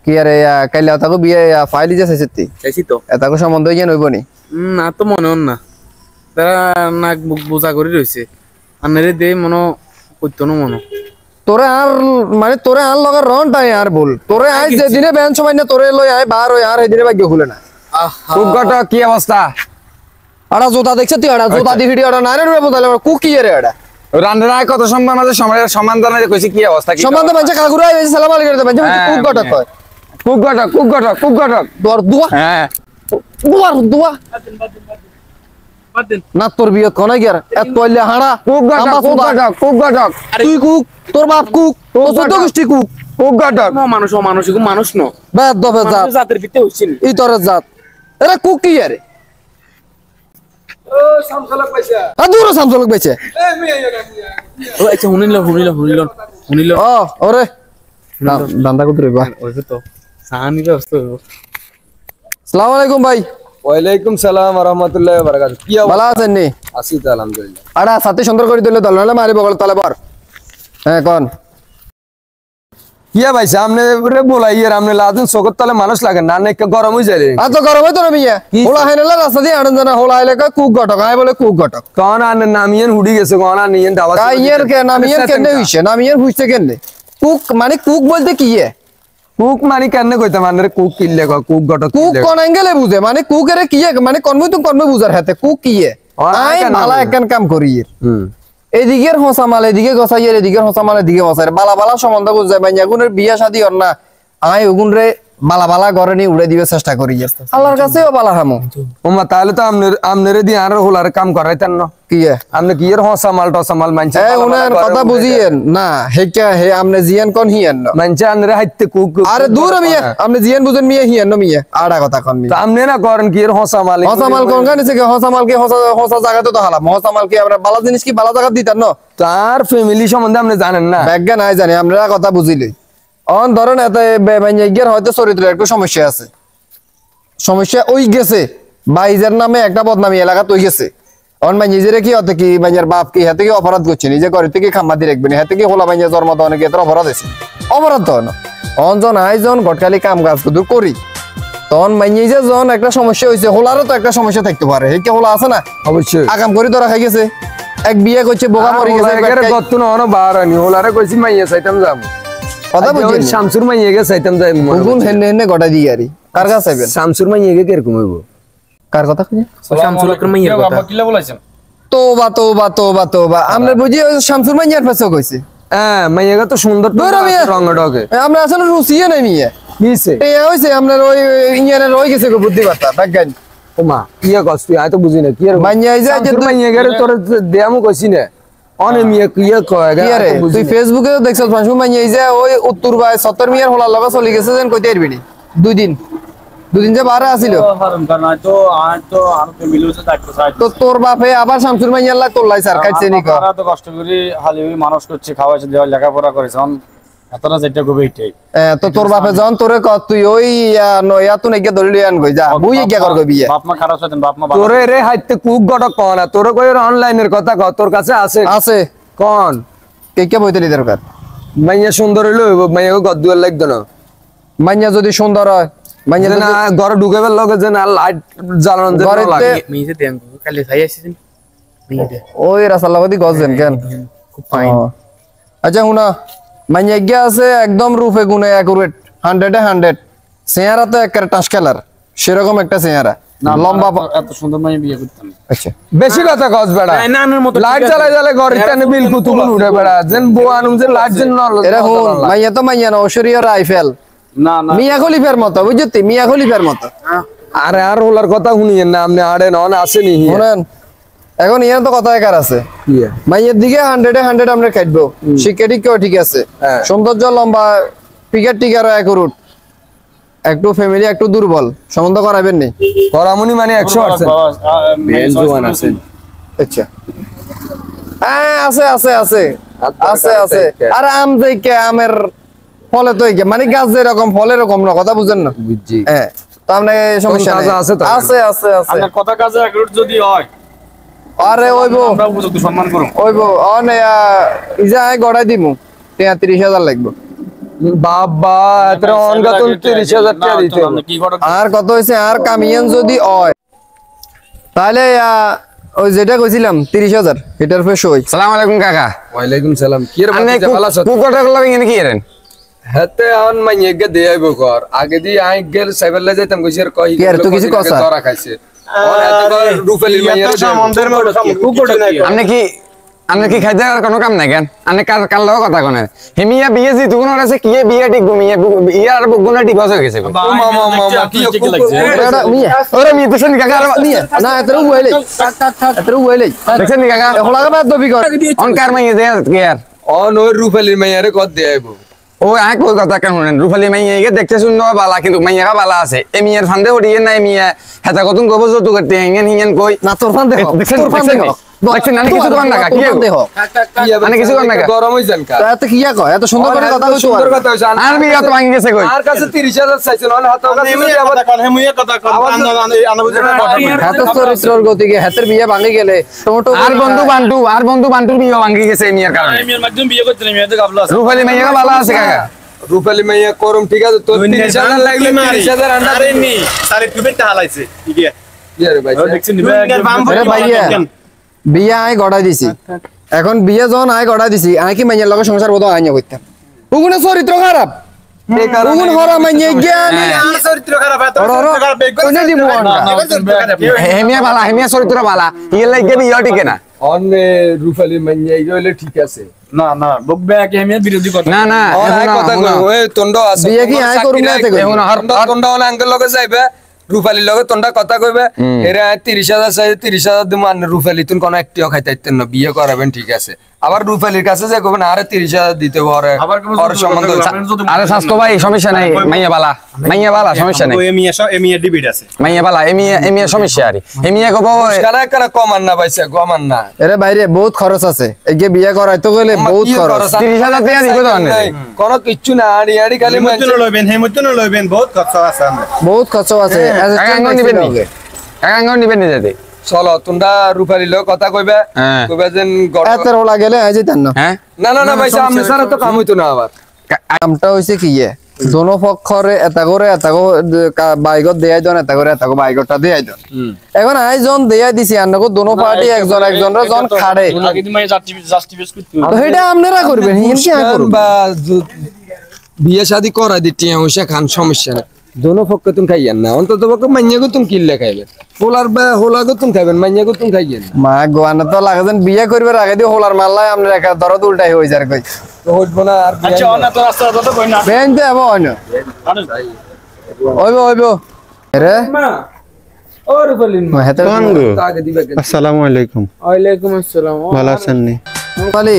কি আরে কাইলা তাকো বিয়ে ফাইল দিছে সেতি চাইছি তো এটাকো সম্বন্ধ হইয়া নইব নি না তো মনে হন না তারা নাক মুখ বোঝা করে রইছে আনেরে দে মনো কইতো না মনো তোরে আর মানে তোরে আর লগা রনটাই আর বল তোরে আই যে দিনে বেন সময় না তোরে লই আই বার হই আর এই দিনে ভাগ্য খুলে না কুকটা কি অবস্থা আড়া জোতা দেখছ তুই আড়া জোতা দি ভিডিও আড়া না রে বদলে কুকি রে আড়া রান্নায় কত সম্মান আছে সমান জানাই কইছি কি অবস্থা কি সম্মান বাঞ্চা কাগুরা এই সালাম আলাইকুম রে বাঞ্চা কুকটা কয় কুকটা দর দুয়া হ্যাঁ দুয়া না তোর বিয়ে কোনা গিয়ার এত কইলে হাড়া কুকটা তুই কুক তোর বাপ কুক তোর চোদ্দ গোষ্ঠী কুক কুকটা মানুষ মানুষ ন বেদ দবে জাত জাতের ভিতরে হইছিল ই তোর জাত এরা কুক কি আরে ও সামসালক পয়সা দূর সামসলক বেচে ও আচ্ছা হুনিল ও ওরে দান্দা কত রে বা ওই তো সাহানি ব্যবস্থা হইব আসসালামু আলাইকুম ভাই ওয়ালাইকুম সালাম ওয়া রাহমাতুল্লাহি ওয়া বারাকাতুহু কি ভালো আছেন নি আছি তো আলহামদুলিল্লাহ আড়া সাথে সুন্দর করে দিলে দল নালে মারি বগল তলে পর হ্যাঁ কোন কিয়া ভাই সামনে রে বলাই এর আমনে লাদিন সকত তলে মানুষ লাগে না নাকি গরম হই যায় আ তো গরম হইতো না মিয়া হোলা হাইনালা রাস্তা দিয়ে আড়ন জানা হোলা আইলে কুক গটক আই বলে কুক গটক কোন আন নামিয়েন হুডি গেছে কোন আন নিয়েন দাওয়া কাইয়ের কে নামিয়ের কেনে হইছে নামিয়ের হইছে কেনে কুক মানে কুক বলতে কি কুক মানে কেন কইতা মানে কুক কিল্লে কুক গটক কুক কোন অ্যাঙ্গেলে বুঝে মানে কুকের কি মানে কনমই বুঝার হাতে কুক কি আই ভালা একখান কাম করি এদিকের হোসামাল এদিকে গসাইয়ের এদিকের হোসামাল এদিকে গসাইয়ের বালা বালা সম্বন্ধ বুঝায় বাইয়া গুনের বিয়া শাদী হর না আই ওগুন রে বালা বালা ঘরে নিয়ে উড়ে দিবে চেষ্টা করি আল্লাহর কাছেও বালা হামো ওমা তাহলে তো আমনেরে দি আর হোলার কাম করাইতেন না কি আমনে কি এর হোসামাল টসামাল মানছে এ উনার কথা বুঝিয়েন না হেকা হে আমনে জিয়ান কোন হিয়ান না মানছে আনরে হাইতে কুক আরে দূর মিয়া আমনে জিয়ান বুঝেন মিয়া হিয়ান না মিয়া আড়া কথা কোন মিয়া আমনে না করেন কি এর হোসামাল হোসামাল কোন গানি থেকে হোসামাল কে হোসা জায়গাতে তো হালাম হোসামাল কে আমরা বালা জিনিস কি বালা জায়গা দিতাম না তার ফ্যামিলি সম্বন্ধে আপনি জানেন না ব্যাজ্ঞা নাই জানি আমরা কথা বুঝিলি অন ধরেন এত বেমাইয়ার হয়তো চরিত্রের একটু সমস্যা আছে সমস্যা ওই গেছে বাইজের নামে একটা বদনামি এলাকা তৈ গেছে অন ভাই নিজের কি হতে কি ভাইয়ার বাপ কি হাতে কি অপরাধ করছে নিজে করে থেকে খাম্মা দিয়ে রাখবেন হাতে কি হোলা ভাইয়া জন্ম তো অনেকে এত অপরাধ আছে অপরাধ তো অনজন আইজন গটকালি কাম কাজ দূর করি তখন মাইয়ে যে জন একটা সমস্যা হয়েছে হোলারও তো একটা সমস্যা থাকতে পারে এই হোলা আছে না অবশ্যই আগাম করে ধরা খাই গেছে এক বিয়ে করছে বোকা মরে গেছে গত না অন বার আনি হোলারে কইছি মাইয়া চাইতাম যাম কথা বুঝছেন শামসুর মাইয়া গে চাইতাম যাই গুণ হেনে হেনে গটা দিয়ে আরি কার কাছে আইবেন শামসুর মাইয়া গে কিরকম হইব কার কথা কই শামসুলকের মাইয়ের কথা আব্বা কিলা বলাইছেন তোবা আমরা বুঝি ওই শামসুর মাইয়ার পাশে কইছে হ্যাঁ মাইয়া গে তো সুন্দর রং ডগে আমরা আসলে রুসিয়ে নাই মিয়া কিছে এই হইছে আপনার ওই ইঞ্জিনিয়ার হই গেছে বুদ্ধিবার্তা বিজ্ঞান ওমা ইয়া কষ্ট আই তো বুঝি না কি এর মাইয়া যায় যে মাইয়া গে তোর দেয়ামু কইছি না অনে মিয়া কিয়া কয় কি আরে তুই ফেসবুকে দেখছস মানুষ মাইয়া যায় ওই উত্তর বাই 70 মিয়ার হলার লাগা চলি গেছে যেন কইতে পারবি দুদিন যে বারে আসিল তো তোর বাপে আবার শামসুর মাইয়ার লা তোর লাই স্যার কাটছে নি কো তো কষ্ট করে হালি মানুষ করছে খাওয়াইছে দেওয়া লেখাপড়া করেছে এতটা যেটা কবে এইটাই তো তোর বাপে যখন তোরে ক তুই ওই নয়া তুই নাকি ধরে লই আন কই যা বুই কি কর কই বিয়া বাপ মা খারাপ হতেন বাপ মা তোরে রে হাইতে কুক গটক কও না তোরে কই অনলাইনের কথা ক তোর কাছে আছে কোন কে বইতে নি দরকার মাইয়া সুন্দর হইলো মাইয়া গদ্দুয়ার লাগতো না মাইয়া যদি সুন্দর হয় মাইয়া না ঘরে ঢুকাবার লগে যে না লাইট জ্বালানো যে না লাগে মিজে দেন কালি খাই আইছিস মিজে ওই রাসালাবাদি গজেন কেন খুব ফাইন আচ্ছা হুনা মাইয়া গিয়া আছে একদম রূপে গুণে একুরেট 100 এ 100 চেহারা তো একের টাস খেলার সেরকম একটা চেহারা লম্বা এত সুন্দর মাইয়া বিয়ে করতাম আচ্ছা বেশি কথা কস বেড়া নানের মতো লাইট জ্বালাই ঘরে টানে বিল কুতুল উড়ে বেড়া যেন বউ আনুম যে লাইট যেন এরা হুন মাইয়া তো মাইয়া না ঐশ্বরিয়া রাইফেল না না মিয়া খলিফার মতো বুঝতি মিয়া খলিফার মতো আরে আর হোলার কথা শুনিয়েন না আপনি আড়ে নন আসেনি শুনেন এখন ইয়ার তো কথা একার আছে মাইয়ের দিকে 100 এ 100 আমরা কাটবো শিক্ষাটি কেউ ঠিক আছে সৌন্দর্য লম্বা পিকার টিকার একুরুট একটু ফ্যামিলি একটু দুর্বল সম্বন্ধ করাবেন নি করামুনি মানে 100% মেন জোয়ান আছে আচ্ছা হ্যাঁ আছে আর আম দেখে আমের ফলে তো মানে গাছ যেরকম ফলের এরকম না কথা বুঝেন না বুঝছি হ্যাঁ তো আমরা সমস্যা আছে আপনার কথা কাজে একরুট যদি হয় আরে ওইবো আমরা উপযুক্ত সম্মান করব ওইবো অন ইজা গড়াই দিমু 33000 লাগবে বাবা এত অনগা তুমি 30,000 টাকা দিতে হবে। আপনি কি করে আর কত হয়েছে আর কামিয়ান যদি হয় তাহলে ওই যেটা কইছিলাম 30,000 এটার পেশ হই। সালাম আলাইকুম কাকা। ওয়ালাইকুম সালাম কি রে আনে বাতি ভালো আছো কুকটা করলাম এখানে কি এরেন? হাতে আন মাইয়ে দে আইব কর আগে দি আই গেল সাইবেলে যাইতাম কইছে কই কি আর তুই কিছু কসা? ধরা খাইছে আর এত রুফেলি মাইয়ে রে সমন্দের মধ্যে কুকুরটা নাই আপনি কি খাইতে আর কোনো কাম নাই কেন? আপনি কার লগে কথা কোনে? হেমিয়া বিয়ে জি তুগুন আছে কি বিয়ে ঠিক ঘুমিয়ে ইয়া আর বগুনা ঠিক হয়ে গেছে। ও মামা মামা কি এটা মিয়া ওরে মি তো শুনি কাকা আর মিয়া না এতরু ওইলাই এতরু ওইলাই দেখছেন নি কাকা? হলাগা বাদ দবি কর অনকার মাইয়ে দে কে আর অন ওই রুফেলি মাইয়ে রে কত দে আইব ও এক ওই কথা কেন শুনেন? রুফালি মাইয়া একে দেখতে সুন্দর বালা কিন্তু মাইয়া বালা আছে। এ মিয়ার ফান্দে উঠিয়ে নাই মিয়া হেতা কতন কব যত করতে হেঙ্গেন হিঙ্গেন কই না তোর ফান দেখো দেখছেন তোর ফান দেখো দেখছেন না কিছু কর না কা কি দেখো মানে কিছু কর না কা? গরম হই যান কা এত কি কয় এত সুন্দর করে কথা কইছো সুন্দর কথা হইছে আর বিয়া তো ভাঙি গেছে কই? আর কাছে 30,000 চাইছেন অন হাতে কাছে হাতে চরিত্রর গতিকে হাতের বিয়ে ভাঙি গেলে টমেটো আর বন্ধু বান্টুর বিয়া ভাঙি গেছে এই মিয়ার কারণে। রুফালি মাইয়া বালা আছে কাকা। রুফেলি মাইয়া করম ঠিক আছে তোর 30,000 লাগলে 30,000 আন্ডা দেনি কি রে ভাই আরে ভাইয়া বিয়া আই গড়াই দিছি এখন বিয়ে যখন আই গড়াই দিছি আই কি মাইয়ার লগে সংসার বদ আইনা করতাম উগুনে চরিত্র খারাপ উগুন হরা মাইয়া জ্ঞান কোনে দিমু হেমিয়া বালা হেমিয়া চরিত্র বালা ইয়ে লাগে বিয়া টিকে না। অন রুফেলি মাইয়া হইলে ঠিক আছে না না বকবে কি আমি বিরোধী কথা না না অন আই কথা কই ওই তন্ড আছে বিয়ে কি আই করুম না এতে কই তন্ড অন আঙ্কেল লগে যাইবে রুফালির লগে তন্ডা কথা কইবে এরা 30,000 চাই 30,000 দিমু আর রুফালি তুন কোন একটিও খাইতাইতেন না বিয়ে করাবেন ঠিক আছে আবার রুফালির কাছে যাই কইবেন আরে 30,000 দিতে হবে আর সম্বন্ধ আরে স্বাস্থ্য ভাই সমস্যা নাই মাইয়া বালা সমস্যা নাই মাইয়া বালা এমিয়া সমস্যা আরে এমিয়া কব কারা কারা কমান না পাইছে কমান না এরে বাইরে বহুত খরচ আছে এই যে বিয়ে করাইতে গেলে বহুত খরচ 30,000 টাকা দিব তো কোন কিচ্ছু না আড়ি আড়ি খালি বহুত খরচ আছে কাকাঙ্গ নিবেন নি যেতে চলো তোমরা রুফালির লগে কথা কইবে হ্যাঁ। কইবে যেন এত রোলা গেলে আই যেতেন না হ্যাঁ না না না ভাই সামনে সারা তো কাম হইতো না আবার কামটা হইছে কি দোনো পক্ষরে এটা করে বাইগত দেয়াই দন এটা করে এটা বাইগতটা দেয়াই দন এখন আইজন দেয়াই দিছি আন্নকো দোনো পার্টি একজনের জন খাড়ে তো এটা আপনারা করবেন হিন কি আই করবেন বা বিয়ে শাদি করা দিতে হইছে খান সমস্যা না দোনো পক্ষ তুমি খাইয়েন না অন্তত পক্ষ মাইয়া গো তুমি কিল্লে খাইবেন হোলার বা হোলা গো তুমি খাইবেন মাইয়া গো তুমি খাইয়েন মা গোয়ানা তো লাগেন বিয়ে করবে আগে দিয়ে হোলার মাল্লাই আপনার একা দরদ উল্টাই হই যার কই তো হইবো না আর আচ্ছা অন্য তো রাস্তা তো কই না বেন দে আবো অন্য ওইবো রে ও রুফালিন হেতে আগে দিবে কেন? আসসালামু আলাইকুম ওয়ালাইকুম আসসালাম। ভালো আছেন নি? খালি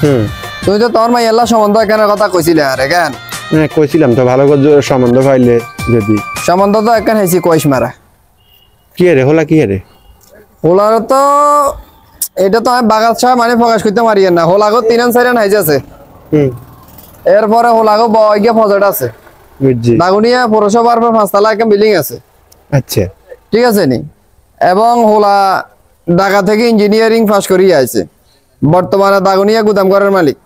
হুম তুই তো তোর মা এল্লা সম্বন্ধ কেন কথা কইছিলে আরে কেন হ্যাঁ কইছিলাম তো ভালো করে সম্বন্ধ পাইলে যদি সম্বন্ধ তো একখান হয়েছি কইস মারা কি রে হলা কি রে হোলার তো এটা তো আমি বাগাত সাহেব মানে প্রকাশ করতে পারি না হোলাগো 3-4 হাইজ আছে হুম এরপরে হোলাগো বয়গে ফজট আছে বুঝছি দাগুনিয়া পৌরসভার 5 তলা একটা বিল্ডিং আছে আচ্ছা ঠিক আছে নি এবং হোলা ঢাকা থেকে ইঞ্জিনিয়ারিং পাস করিয়ে আছে বর্তমানে দাগুনিয়া গুদামঘরের মালিক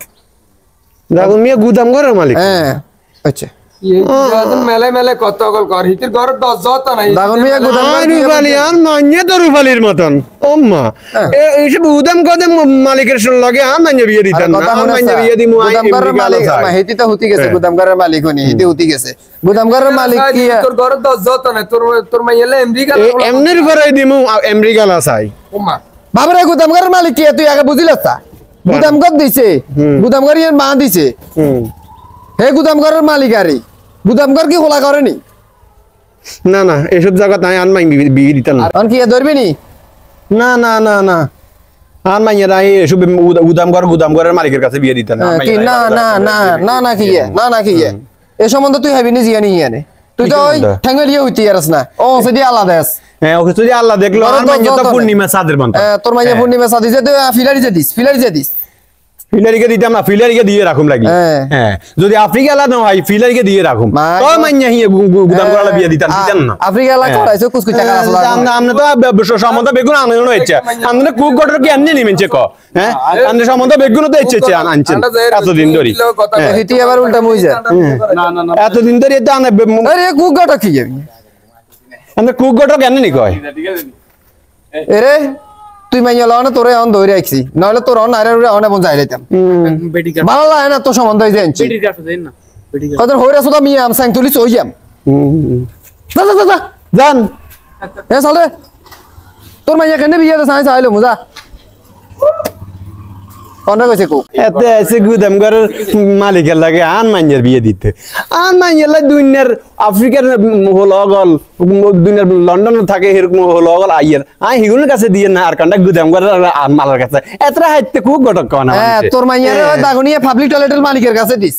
রাগুন মিয়া গুদাম ঘরের মালিক হ্যাঁ আচ্ছা এই যাদন মেলে মেলে কত গল কর হিতির ঘর 10 যত নাই দাগুন মিয়া গুদামঘর রুপালি আর মান্য তো রুপালির মতন ওম্মা এইসব গুদাম কদম মালিকের লগে মান্য বিয়ে দিতেন না মান্য বিয়ে দিমু গুদামঘরের মালিক হেতি তো হুতি গেছে গুদামঘরের মালিক হনি হেতি হুতি গেছে গুদামঘরের মালিক কি তোর ঘর 10 যত নাই তোর মাইলে আমেরিকা এমনির উপরে দিমু আমেরিকালা চাই ওমা বাবরে গুদামঘরের মালিক কি তুই আগে বুঝিলাস তা গুদামঘর দিছে গুদামঘর ইয়ার মা দিছে হুম হে গুদামঘরের মালিক আরে গুদামঘর কি খোলা করেনি না না এসব জায়গা তাই আন মাইন বিয়ে দিতেন না তখন কি ধরবি নি না না না না আর মাইয়া এসব গুদাম ঘরের মালিকের কাছে বিয়ে দিতেন কি না না না না না কি না না কি এ সম্বন্ধে তুই হাবি নি জিয়ানি ইয়ানে তুই তো ওই ঠেঙ্গলিয়া হইতি আরস না ও সেদি আলাদা আছে হ্যাঁ ওকে যদি আল্লাহ দেখলো আর মাইয়া তো পূর্ণিমা চাঁদের বান্ত তোর মাইয়া পূর্ণিমা সাদি যে তুই ফিলারি যে দিস ফিলারিকে দিতাম না, ফিলারিকে দিয়ে রাখুম লাগি। হ্যাঁ। হ্যাঁ, যদি আফ্রিকা এলা না হয় ফিলারিকে দিয়ে রাখুম, মাই তো গড। মাইন্যা হিয়ে গুদাম করালা বিয়ে দিতাম না। আফ্রিকা এলাকা করাইছো কুচকুচ টাকা আসলো আমরা তো সম্বন্ধ বেগুন আনন্দ হচ্ছে, আমরা কুক গটর কি আননি নিমেছে ক, হ্যাঁ আমরা সম্বন্ধ বেগুন তো ইচ্ছে আনছেন এতদিন ধরে, হিটি আবার উল্টা মুই যা এতদিন ধরে তো আনে আরে কুক গটা কি যাবি আমরা কুক গটর কেন নি কয়, এরে তুই মাইয়া লাও না তোরে অন ধরে রাখছি, নাহলে তোর অন আরে অন বন যাই লাইতাম বেটি কাট ভালো লাগে না তো সম্বন্ধ হইছে আনছি বেটি কাট দেন না বেটি কাট কত হইরা সুদা মিয়া আম সাং তুলি চই যাম যা যা যা জান এ সালে তোর মাইয়া কেন বিয়া দে সাই চাইলো মুজা কোন কইছে কো এতে এসে গুদাম ঘরের মালিকের লাগে আন মাইয়ের বিয়ে দিতে, আন মাইয়ের লাগে দুনিয়ার আফ্রিকার হল অগল দুনিয়ার লন্ডন থাকে এরকম হল অগল আইয়ের আই হিগুনের কাছে দিয়ে না আর কান্ডা গুদাম ঘরের মালার কাছে এতরা হাইতে খুব ঘটক কনা হ্যাঁ তোর মাইয়া দাগুনিয়া পাবলিক টয়লেটের মালিকের কাছে দিস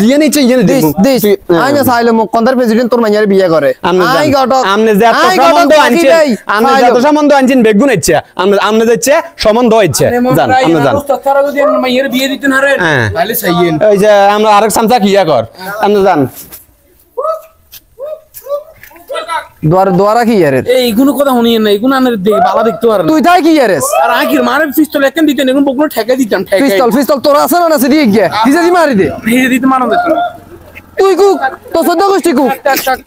দিয়ে নিচ্ছে ইয়ে দিস দিস আই না চাইলো মুখ কোনটার প্রেসিডেন্ট তোর মাইয়ার বিয়া করে আই গটক আমনে যে এত সম্বন্ধ আনছেন, আমনে যে এত সম্বন্ধ আনছেন বেগুন ইচ্ছে আমনে যাচ্ছে সম্বন্ধ ইচ্ছে জান আমনে জান তারা যদি মাইয়ের বিয়ে দিতে না রে হ্যাঁ। তাহলে সাইয়েন এই যে আমরা আরেক সামসা কিয়া কর আমনে জান দোয়ারা কি ইয়ারে এই এগুলো কথা শুনিয়েন না, এগুলো আনের বালা দেখতে পারেন তুই তাই কি ইয়ারেস আর আখির মারে পিস্তল একখান দিতেন এখন বকনো ঠেকা দিতাম ঠেকা পিস্তল পিস্তল তোর আছে না আছে দিয়ে গিয়া হিজে দি মারি দে ভেজে দিতে মানা যেত না তুই কুক তো সদ্য গোষ্ঠী কুক টাক টাক